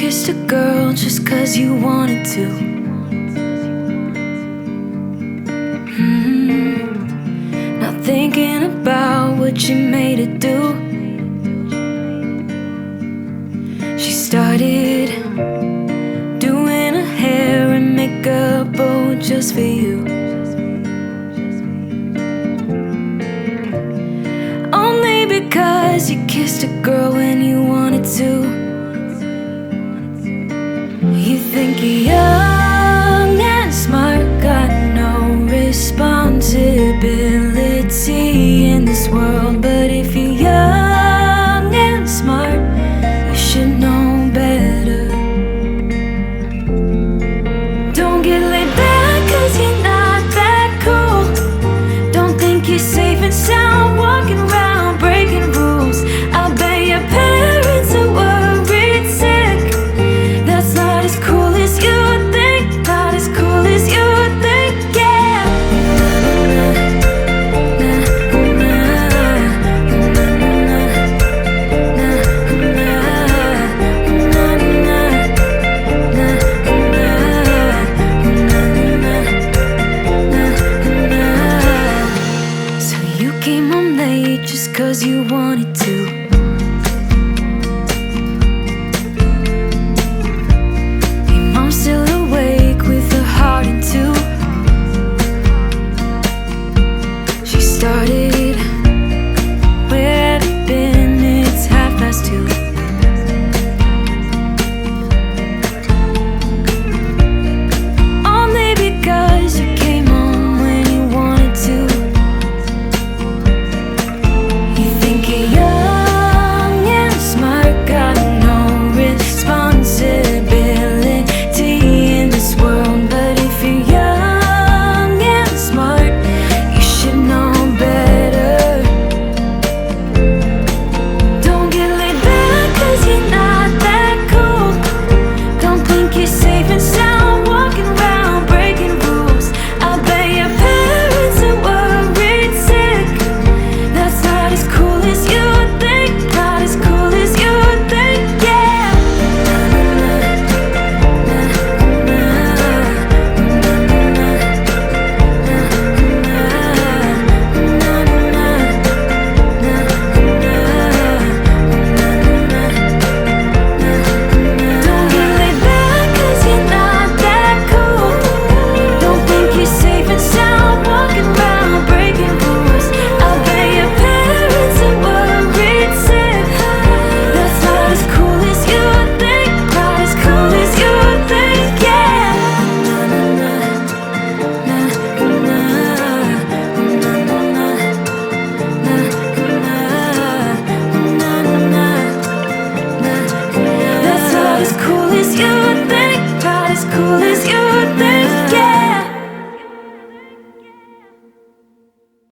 kissed a girl just 'cause you wanted to. Not thinking about what you made her do. She started doing her hair and makeup, oh, just for you. Only because you kissed a girl when you wanted to. You think you're young and smart, got no responsibility in this world.